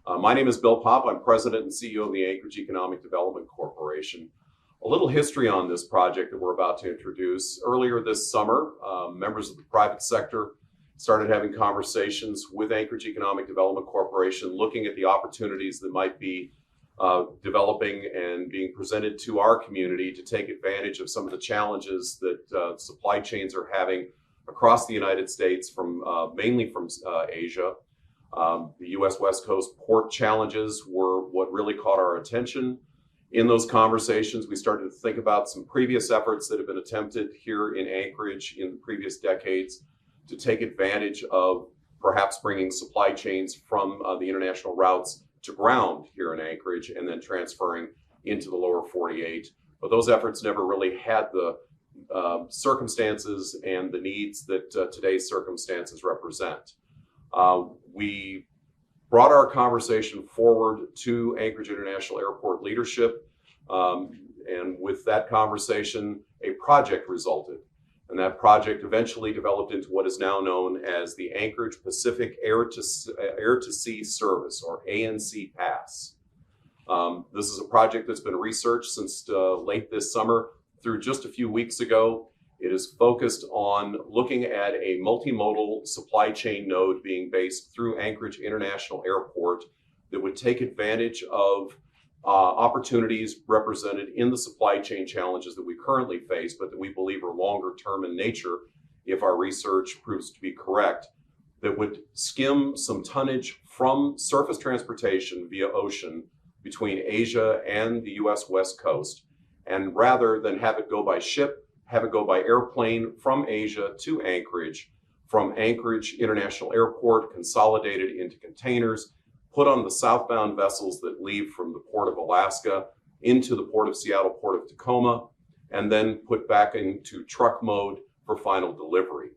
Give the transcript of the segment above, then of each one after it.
My name is Bill Popp. I'm President and CEO of the Anchorage Economic Development Corporation. A little history on this project that we're about to introduce. Earlier this summer, members of the private sector started having conversations with Anchorage Economic Development Corporation, looking at the opportunities that might be developing and being presented to our community to take advantage of some of the challenges that supply chains are having across the United States, mainly from Asia. The U.S. West Coast port challenges were what really caught our attention. In those conversations, we started to think about some previous efforts that have been attempted here in Anchorage in previous decades to take advantage of perhaps bringing supply chains from the international routes to ground here in Anchorage and then transferring into the lower 48. But those efforts never really had the circumstances and the needs that today's circumstances represent. We brought our conversation forward to Anchorage International Airport leadership, and with that conversation, a project resulted. And that project eventually developed into what is now known as the Anchorage Pacific Air to Sea Service, or ANC PASS. This is a project that's been researched since late this summer through just a few weeks ago. It is focused on looking at a multimodal supply chain node being based through Anchorage International Airport that would take advantage of opportunities represented in the supply chain challenges that we currently face, but that we believe are longer term in nature if our research proves to be correct, that would skim some tonnage from surface transportation via ocean between Asia and the US West Coast. And rather than have it go by ship, have it go by airplane from Asia to Anchorage, from Anchorage International Airport, consolidated into containers, put on the southbound vessels that leave from the Port of Alaska into the Port of Seattle, Port of Tacoma, and then put back into truck mode for final delivery.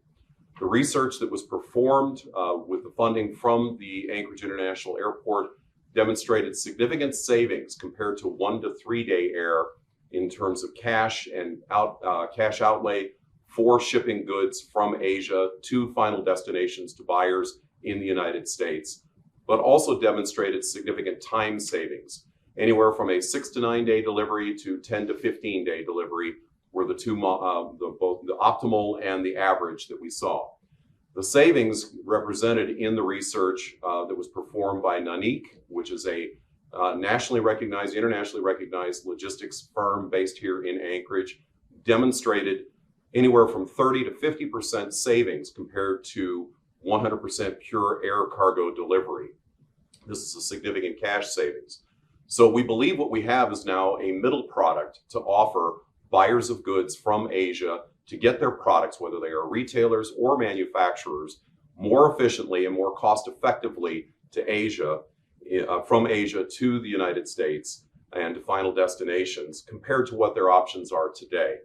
The research that was performed with the funding from the Anchorage International Airport demonstrated significant savings compared to 1 to 3 day air in terms of cash and cash outlay for shipping goods from Asia to final destinations to buyers in the United States, but also demonstrated significant time savings. Anywhere from a 6 to 9 day delivery to 10 to 15 day delivery were both the optimal and the average that we saw. The savings represented in the research that was performed by NANIC, which is a nationally recognized, internationally recognized logistics firm based here in Anchorage, demonstrated anywhere from 30 to 50% savings compared to 100% pure air cargo delivery. This is a significant cash savings. So we believe what we have is now a middle product to offer buyers of goods from Asia to get their products, whether they are retailers or manufacturers, more efficiently and more cost effectively to Asia, from Asia to the United States and to final destinations compared to what their options are today.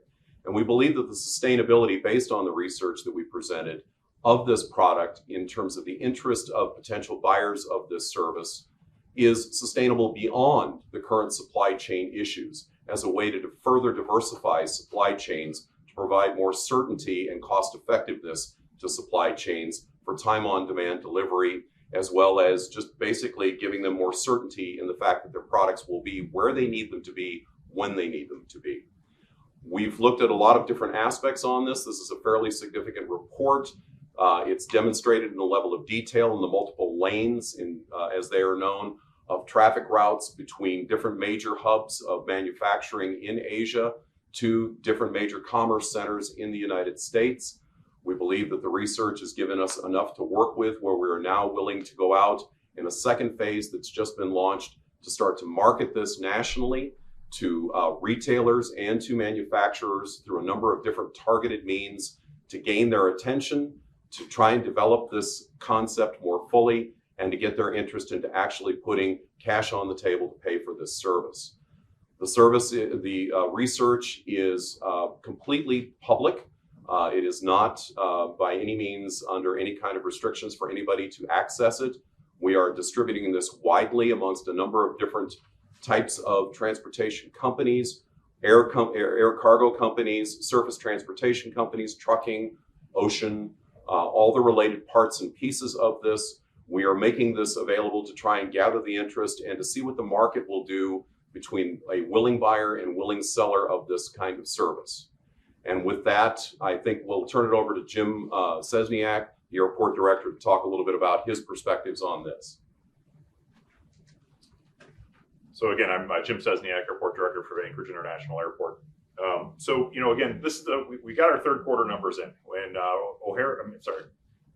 And we believe that the sustainability based on the research that we presented of this product in terms of the interest of potential buyers of this service is sustainable beyond the current supply chain issues as a way to further diversify supply chains to provide more certainty and cost effectiveness to supply chains for time on demand delivery, as well as just basically giving them more certainty in the fact that their products will be where they need them to be, when they need them to be. We've looked at a lot of different aspects on this. This is a fairly significant report. It's demonstrated in the level of detail in the multiple lanes, as they are known, of traffic routes between different major hubs of manufacturing in Asia to different major commerce centers in the United States. We believe that the research has given us enough to work with where we are now willing to go out in a second phase that's just been launched to start to market this nationally to retailers and to manufacturers through a number of different targeted means to gain their attention, to try and develop this concept more fully, and to get their interest into actually putting cash on the table to pay for this service. The research is completely public. It is not by any means under any kind of restrictions for anybody to access it. We are distributing this widely amongst a number of different types of transportation companies, air cargo companies, surface transportation companies, trucking, ocean, all the related parts and pieces of this. We are making this available to try and gather the interest and to see what the market will do between a willing buyer and willing seller of this kind of service. And with that, I think we'll turn it over to Jim Szczesniak, the airport director, to talk a little bit about his perspectives on this. So again, I'm Jim Szczesniak, airport director for Anchorage International Airport. Again, this is we got our third quarter numbers in when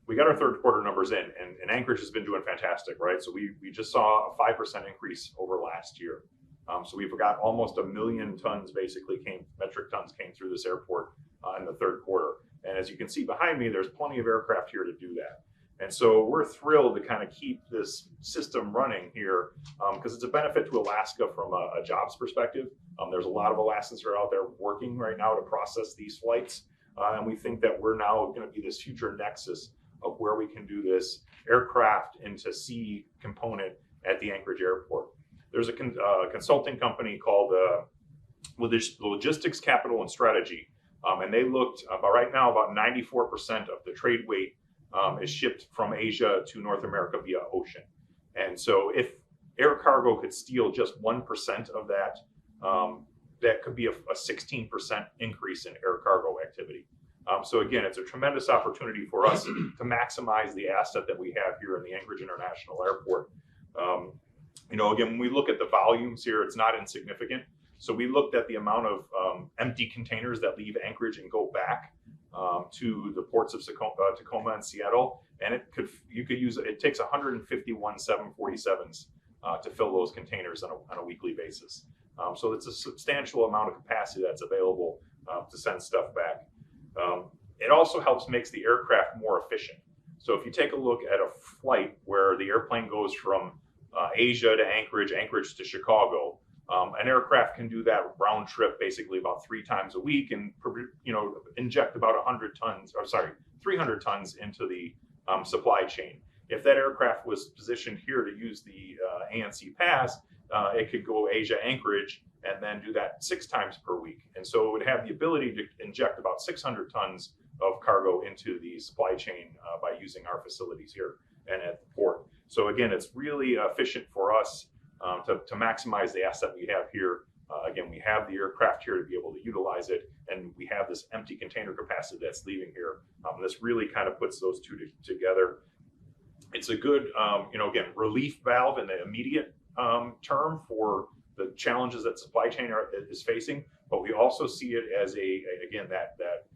we got our third quarter numbers in, and Anchorage has been doing fantastic, right? So we just saw a 5% increase over last year. So we've got almost 1 million tons, metric tons came through this airport in the third quarter. And as you can see behind me, there's plenty of aircraft here to do that. And so we're thrilled to kind of keep this system running here because it's a benefit to Alaska from a jobs perspective. There's a lot of Alaskans who are out there working right now to process these flights. And we think that we're now going to be this future nexus of where we can do this aircraft into sea component at the Anchorage airport. There's a consulting company called Logistics, Capital, and Strategy. And they looked right now about 94% of the trade weight is shipped from Asia to North America via ocean. And so if air cargo could steal just 1% of that, that could be a 16% increase in air cargo activity. So again, it's a tremendous opportunity for us to maximize the asset that we have here in the Anchorage International Airport. Again, when we look at the volumes here, it's not insignificant. So we looked at the amount of empty containers that leave Anchorage and go back to the ports of Tacoma and Seattle, and it takes 151 747s to fill those containers on a weekly basis. So it's a substantial amount of capacity that's available to send stuff back. It also makes the aircraft more efficient. So if you take a look at a flight where the airplane goes from Asia to Anchorage, Anchorage to Chicago, an aircraft can do that round trip basically about 3 times a week and inject about 300 tons into the supply chain. If that aircraft was positioned here to use the ANC pass, it could go Asia Anchorage and then do that 6 times per week. And so it would have the ability to inject about 600 tons of cargo into the supply chain by using our facilities here and at the port. So again, it's really efficient for us to maximize the asset we have here. Again, we have the aircraft here to be able to utilize it, and we have this empty container capacity that's leaving here. This really kind of puts those two together. It's a good, again, relief valve in the immediate term for the challenges that supply chain is facing, but we also see it as that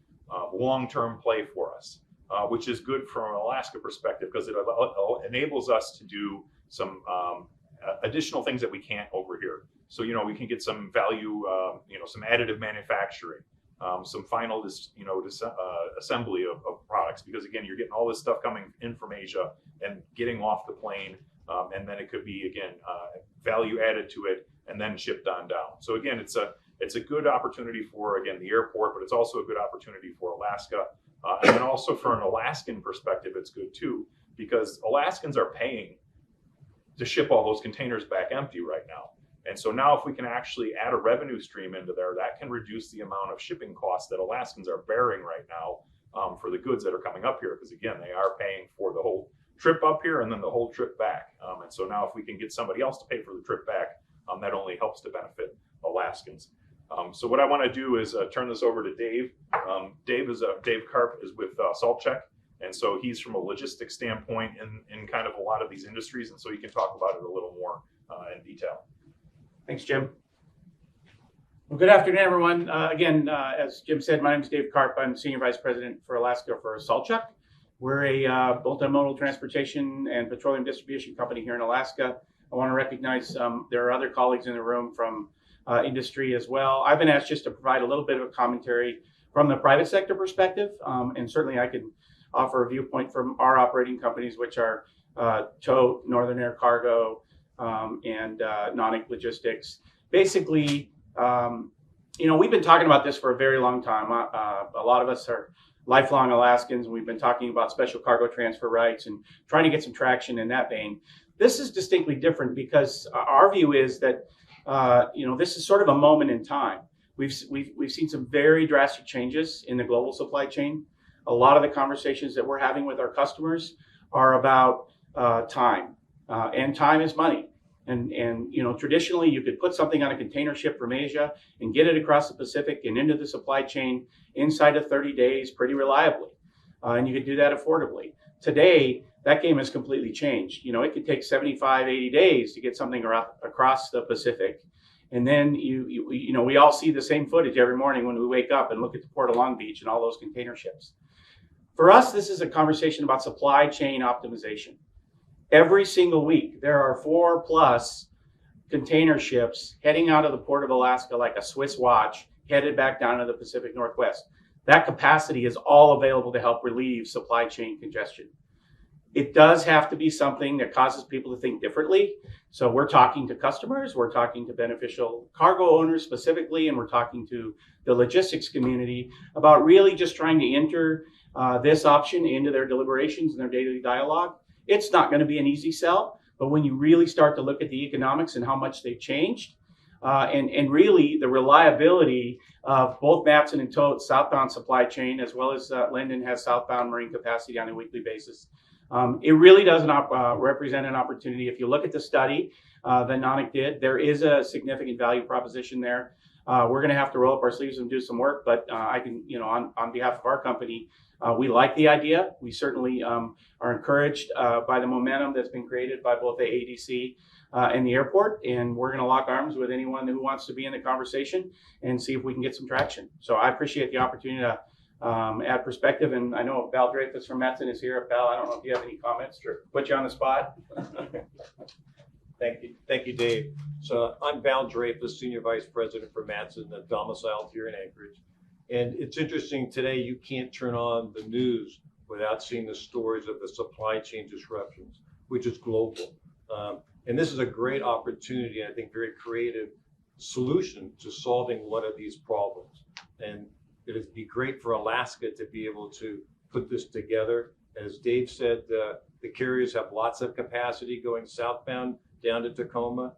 long-term play for us, which is good from an Alaska perspective because it enables us to do some additional things that we can't over here. So, we can get some value, some additive manufacturing, some final, assembly of products, because again, you're getting all this stuff coming in from Asia and getting off the plane, and then it could be, again, value added to it and then shipped on down. So again, it's a good opportunity for, again, the airport, but it's also a good opportunity for Alaska. And then also for an Alaskan perspective, it's good too, because Alaskans are paying to ship all those containers back empty right now. And so now if we can actually add a revenue stream into there, that can reduce the amount of shipping costs that Alaskans are bearing right now for the goods that are coming up here. Because again, they are paying for the whole trip up here and then the whole trip back. And so now if we can get somebody else to pay for the trip back, that only helps to benefit Alaskans. So what I want to do is turn this over to Dave. Dave Karp is with SaltCheck. And so he's from a logistics standpoint in kind of a lot of these industries. And so he can talk about it a little more in detail. Thanks, Jim. Well, good afternoon, everyone. Again, as Jim said, my name is Dave Karp. I'm Senior Vice President for Alaska for SaltCheck. We're a multimodal transportation and petroleum distribution company here in Alaska. I want to recognize there are other colleagues in the room from industry as well. I've been asked just to provide a little bit of a commentary from the private sector perspective, and certainly I can offer a viewpoint from our operating companies, which are Tow, Northern Air Cargo, and Non-Inc Logistics. Basically, we've been talking about this for a very long time. A lot of us are lifelong Alaskans. We've been talking about special cargo transfer rights and trying to get some traction in that vein. This is distinctly different because our view is that this is sort of a moment in time. We've seen some very drastic changes in the global supply chain. A lot of the conversations that we're having with our customers are about time, and time is money. And you know, traditionally you could put something on a container ship from Asia and get it across the Pacific and into the supply chain inside of 30 days pretty reliably. And you could do that affordably. Today, that game has completely changed. You know, it could take 75, 80 days to get something across the Pacific. And then you know, we all see the same footage every morning when we wake up and look at the Port of Long Beach and all those container ships. For us, this is a conversation about supply chain optimization. Every single week, there are 4+ container ships heading out of the Port of Alaska like a Swiss watch, headed back down to the Pacific Northwest. That capacity is all available to help relieve supply chain congestion. It does have to be something that causes people to think differently. So we're talking to customers, we're talking to beneficial cargo owners specifically, and we're talking to the logistics community about really just trying to enter this option into their deliberations and their daily dialogue. It's not going to be an easy sell, but when you really start to look at the economics and how much they've changed, and really the reliability of both Matson and Tote's southbound supply chain, as well as Linden has southbound marine capacity on a weekly basis, it really does represent an opportunity. If you look at the study that Nanak did, there is a significant value proposition there. We're going to have to roll up our sleeves and do some work, but I can, you know, on behalf of our company, we like the idea. We certainly are encouraged by the momentum that's been created by both the ADC and the airport, and we're going to lock arms with anyone who wants to be in the conversation and see if we can get some traction. So I appreciate the opportunity to add perspective, and I know Val Dreyfus from Matson is here. Val, I don't know if you have any comments to put you on the spot. Thank you, Dave. So I'm Val Dreyfus, Senior Vice President for Matson, domiciled here in Anchorage. And it's interesting today, you can't turn on the news without seeing the stories of the supply chain disruptions, which is global. And this is a great opportunity, and I think very creative solution to solving one of these problems. And it would be great for Alaska to be able to put this together. As Dave said, the carriers have lots of capacity going southbound down to Tacoma.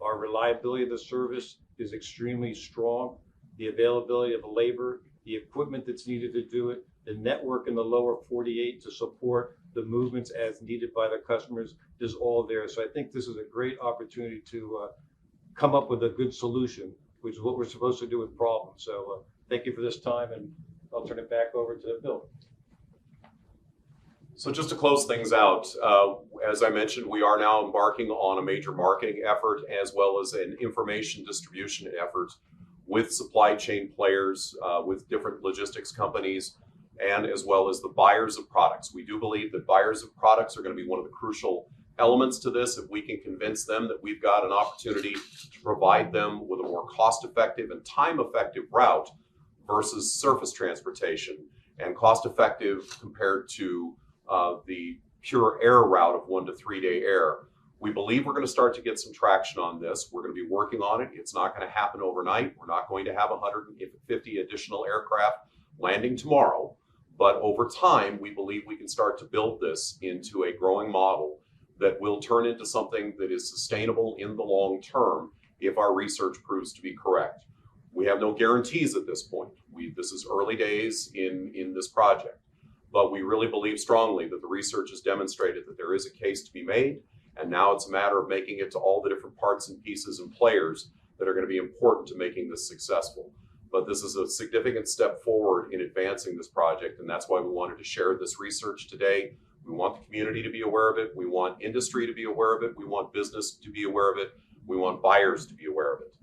Our reliability of the service is extremely strong. The availability of the labor, the equipment that's needed to do it, the network in the lower 48 to support the movements as needed by the customers is all there. So I think this is a great opportunity to come up with a good solution, which is what we're supposed to do with problems. So thank you for this time, and I'll turn it back over to Bill. So just to close things out, as I mentioned, we are now embarking on a major marketing effort as well as an information distribution effort with supply chain players, with different logistics companies, and as well as the buyers of products. We do believe that buyers of products are going to be one of the crucial elements to this. If we can convince them that we've got an opportunity to provide them with a more cost-effective and time-effective route versus surface transportation, and cost-effective compared to the pure air route of 1 to 3 day air, we believe we're going to start to get some traction on this. We're going to be working on it. It's not going to happen overnight. We're not going to have 150 additional aircraft landing tomorrow. But over time, we believe we can start to build this into a growing model that will turn into something that is sustainable in the long term if our research proves to be correct. We have no guarantees at this point. This is early days in this project, but we really believe strongly that the research has demonstrated that there is a case to be made. And now it's a matter of making it to all the different parts and pieces and players that are going to be important to making this successful. But this is a significant step forward in advancing this project, and that's why we wanted to share this research today. We want the community to be aware of it. We want industry to be aware of it. We want business to be aware of it. We want buyers to be aware of it.